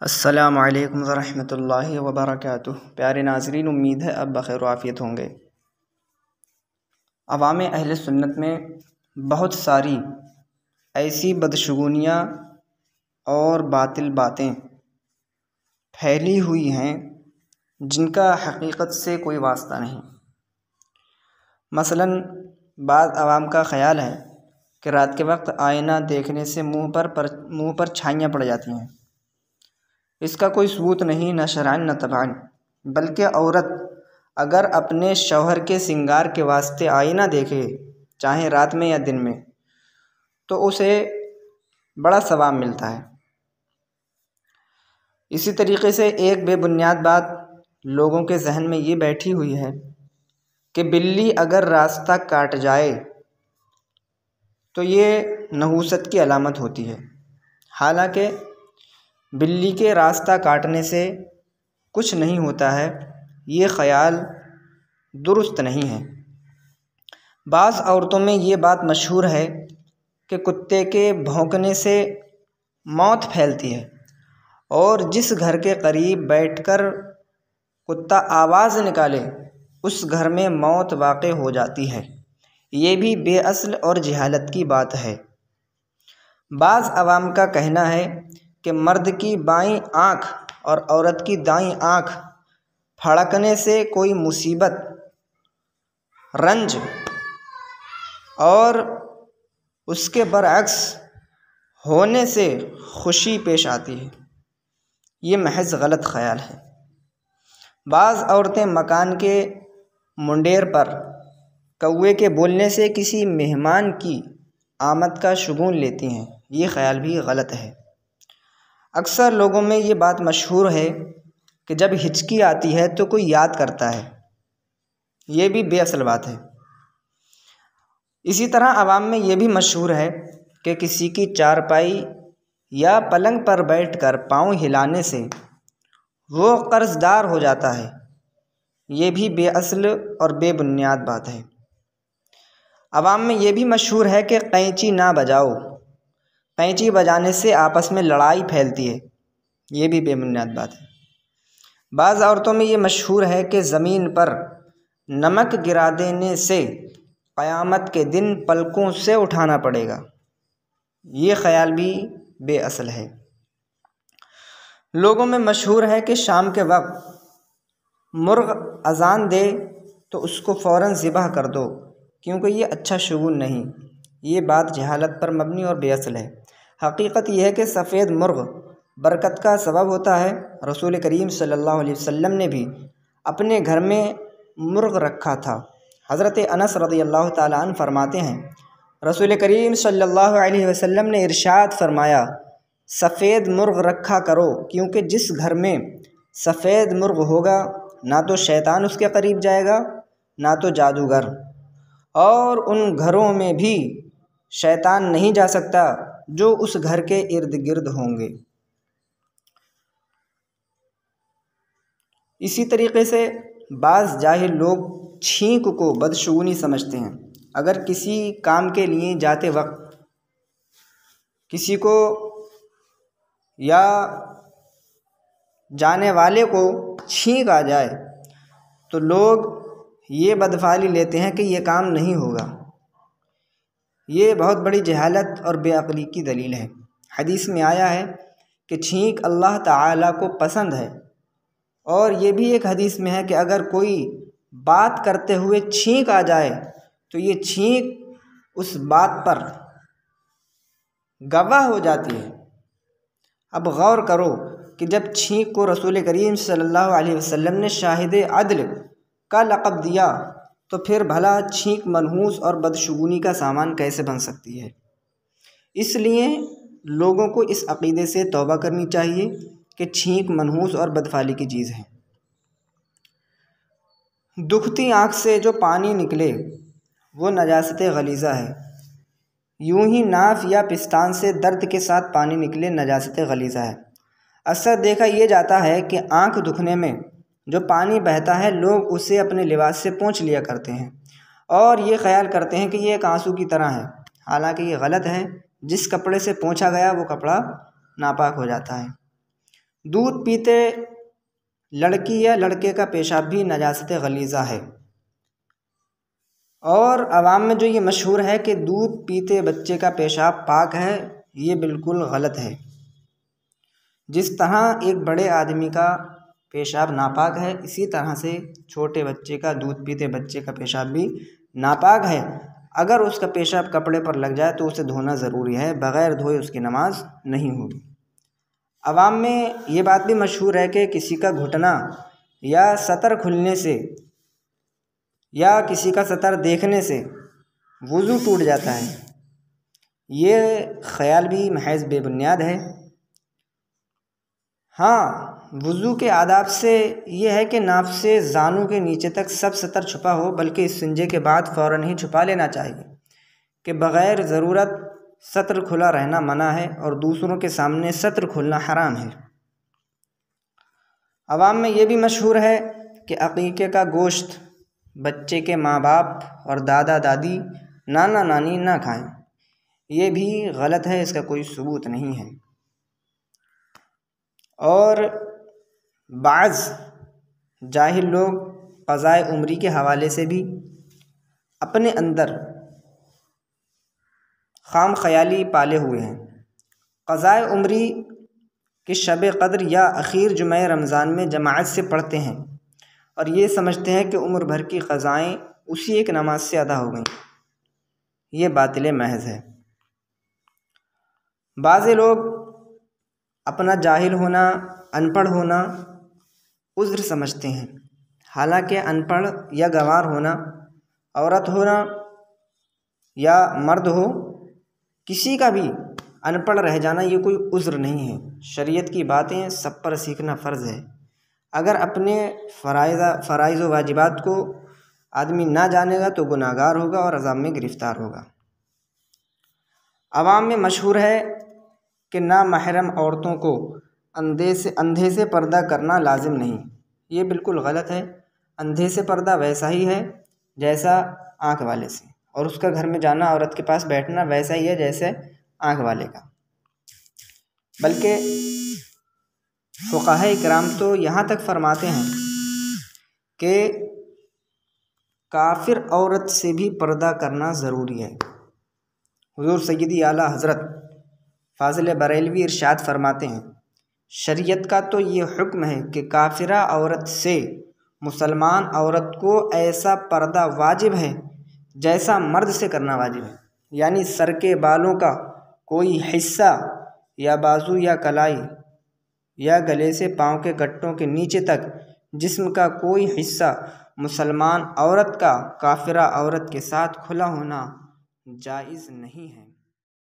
السلام علیکم ورحمۃ اللہ وبرکاتہ۔ پیارے ناظرین، امید ہے اب بخیر و عافیت ہوں گے۔ عوام اہل سنت میں بہت ساری ایسی بدشگونیاں اور باطل باتیں پھیلی ہوئی ہیں جن کا حقیقت سے کوئی واسطہ نہیں۔ مثلاً بعض عوام کا خیال ہے کہ رات کے وقت آئینہ دیکھنے سے منہ پر چھائیاں پڑ جاتی ہیں۔ اس کا کوئی ثبوت نہیں، نہ شرعاً نہ طبعاً، بلکہ عورت اگر اپنے شوہر کے سنگار کے واسطے آئینہ دیکھے، چاہے رات میں یا دن میں، تو اسے بڑا ثواب ملتا ہے۔ اسی طریقے سے ایک بے بنیاد بات لوگوں کے ذہن میں یہ بیٹھی ہوئی ہے کہ بلی اگر راستہ کاٹ جائے تو یہ نحوست کی علامت ہوتی ہے۔ حالانکہ بلی کے راستہ کاٹنے سے کچھ نہیں ہوتا ہے، یہ خیال درست نہیں ہے۔ بعض عورتوں میں یہ بات مشہور ہے کہ کتے کے بھونکنے سے موت پھیلتی ہے، اور جس گھر کے قریب بیٹھ کر کتا آواز نکالے اس گھر میں موت واقع ہو جاتی ہے۔ یہ بھی بے اصل اور جہالت کی بات ہے۔ بعض عوام کا کہنا ہے کہ مرد کی بائیں آنکھ اور عورت کی دائیں آنکھ پھڑکنے سے کوئی مصیبت، رنج اور اس کے برعکس ہونے سے خوشی پیش آتی ہے۔ یہ محض غلط خیال ہے۔ بعض عورتیں مکان کے منڈیر پر کوے کے بولنے سے کسی مہمان کی آمد کا شگون لیتی ہیں، یہ خیال بھی غلط ہے۔ اکثر لوگوں میں یہ بات مشہور ہے کہ جب ہچکی آتی ہے تو کوئی یاد کرتا ہے، یہ بھی بے اصل بات ہے۔ اسی طرح عوام میں یہ بھی مشہور ہے کہ کسی کی چارپائی یا پلنگ پر بیٹھ کر پاؤں ہلانے سے وہ قرض دار ہو جاتا ہے، یہ بھی بے اصل اور بے بنیاد بات ہے۔ عوام میں یہ بھی مشہور ہے کہ قینچی نہ بجاؤ، قینچی بجانے سے آپس میں لڑائی پھیلتی ہے، یہ بھی بے بنیاد بات ہے۔ بعض عورتوں میں یہ مشہور ہے کہ زمین پر نمک گرا دینے سے قیامت کے دن پلکوں سے اٹھانا پڑے گا، یہ خیال بھی بے اصل ہے۔ لوگوں میں مشہور ہے کہ شام کے وقت مرغ اذان دے تو اس کو فوراً ذبح کر دو، کیونکہ یہ اچھا شگون نہیں۔ یہ بات جہالت پر مبنی اور بے اصل ہے۔ حقیقت یہ ہے کہ سفید مرغ برکت کا سبب ہوتا ہے۔ رسول کریم صلی اللہ علیہ وسلم نے بھی اپنے گھر میں مرغ رکھا تھا۔ حضرت انس رضی اللہ تعالیٰ عنہ فرماتے ہیں، رسول کریم صلی اللہ علیہ وسلم نے ارشاد فرمایا، سفید مرغ رکھا کرو، کیونکہ جس گھر میں سفید مرغ ہوگا نہ تو شیطان اس کے قریب جائے گا، نہ تو جادوگر، اور ان گھروں میں بھی شیطان نہیں جا سکتا جو اس گھر کے ارد گرد ہوں گے۔ اسی طریقے سے بعض جاہل لوگ چھینک کو بدشگونی سمجھتے ہیں۔ اگر کسی کام کے لیے جاتے وقت کسی کو یا جانے والے کو چھینک آ جائے تو لوگ یہ بدفعلی لیتے ہیں کہ یہ کام نہیں ہوگا۔ یہ بہت بڑی جہالت اور بے عقلی کی دلیل ہے۔ حدیث میں آیا ہے کہ چھینک اللہ تعالیٰ کو پسند ہے، اور یہ بھی ایک حدیث میں ہے کہ اگر کوئی بات کرتے ہوئے چھینک آ جائے تو یہ چھینک اس بات پر گواہ ہو جاتی ہے۔ اب غور کرو کہ جب چھینک کو رسول کریم صلی اللہ علیہ وسلم نے شاہد عدل کا لقب دیا تو پھر بھلا چھینک منحوس اور بدشگونی کا سامان کیسے بن سکتی ہے؟ اس لیے لوگوں کو اس عقیدے سے توبہ کرنی چاہیے کہ چھینک منحوس اور بدفعلی کی چیز ہے۔ دکھتی آنکھ سے جو پانی نکلے وہ نجاست غلیظہ ہے، یوں ہی ناف یا پستان سے درد کے ساتھ پانی نکلے نجاست غلیظہ ہے۔ اکثر دیکھا یہ جاتا ہے کہ آنکھ دکھنے میں جو پانی بہتا ہے لوگ اسے اپنے لباس سے پونچھ لیا کرتے ہیں، اور یہ خیال کرتے ہیں کہ یہ ایک آنسو کی طرح ہے، حالانکہ یہ غلط ہے۔ جس کپڑے سے پونچھا گیا وہ کپڑا ناپاک ہو جاتا ہے۔ دودھ پیتے لڑکی یا لڑکے کا پیشاب بھی نجاست غلیظہ ہے، اور عوام میں جو یہ مشہور ہے کہ دودھ پیتے بچے کا پیشاب پاک ہے، یہ بالکل غلط ہے۔ جس طرح ایک بڑے آدمی کا پیشاب ناپاک ہے، اسی طرح سے چھوٹے بچے کا، دودھ پیتے بچے کا پیشاب بھی ناپاک ہے۔ اگر اس کا پیشاب کپڑے پر لگ جائے تو اسے دھونا ضروری ہے، بغیر دھوئے اس کی نماز نہیں ہوگی۔ عوام میں یہ بات بھی مشہور ہے کہ کسی کا گھٹنا یا سطر کھلنے سے یا کسی کا سطر دیکھنے سے وضو ٹوٹ جاتا ہے۔ یہ خیال بھی محض بے بنیاد ہے۔ ہاں، وضو کے آداب سے یہ ہے کہ ناف سے زانوں کے نیچے تک سب سطر چھپا ہو، بلکہ استنجے کے بعد فوراً ہی چھپا لینا چاہیے کہ بغیر ضرورت سطر کھلا رہنا منع ہے، اور دوسروں کے سامنے سطر کھولنا حرام ہے۔ عوام میں یہ بھی مشہور ہے کہ عقیقے کا گوشت بچے کے ماں باپ اور دادا دادی، نانا نانی نہ کھائیں۔ یہ بھی غلط ہے، اس کا کوئی ثبوت نہیں ہے۔ اور بعض جاہل لوگ قضائے عمری کے حوالے سے بھی اپنے اندر خام خیالی پالے ہوئے ہیں۔ قضائے عمری کہ شب قدر یا اخیر جمعہ رمضان میں جماعت سے پڑھتے ہیں، اور یہ سمجھتے ہیں کہ عمر بھر کی قضائیں اسی ایک نماز سے ادا ہو گئیں، یہ باطل محض ہے۔ بعض لوگ اپنا جاہل ہونا، ان پڑھ ہونا عذر سمجھتے ہیں، حالانکہ ان پڑھ یا گنوار ہونا، عورت ہونا یا مرد ہو، کسی کا بھی ان پڑھ رہ جانا یہ کوئی عذر نہیں ہے۔ شریعت کی باتیں سب پر سیکھنا فرض ہے۔ اگر اپنے فرائض و واجبات کو آدمی نہ جانے گا تو گناہ گار ہوگا اور عذاب میں گرفتار ہوگا۔ عوام میں مشہور ہے کہ نامحرم عورتوں کو اندھے سے پردہ کرنا لازم نہیں، یہ بالکل غلط ہے۔ اندھے سے پردہ ویسا ہی ہے جیسا آنکھ والے سے، اور اس کا گھر میں جانا، عورت کے پاس بیٹھنا ویسا ہی ہے جیسے آنکھ والے کا۔ بلکہ فقہاء کرام تو یہاں تک فرماتے ہیں کہ کافر عورت سے بھی پردہ کرنا ضروری ہے۔ حضور سیدی اعلیٰ حضرت فاضل بریلوی ارشاد فرماتے ہیں، شریعت کا تو یہ حکم ہے کہ کافرہ عورت سے مسلمان عورت کو ایسا پردہ واجب ہے جیسا مرد سے کرنا واجب ہے، یعنی سر کے بالوں کا کوئی حصہ یا بازو یا کلائی یا گلے سے پاؤں کے گٹوں کے نیچے تک جسم کا کوئی حصہ مسلمان عورت کا کافرہ عورت کے ساتھ کھلا ہونا جائز نہیں ہے۔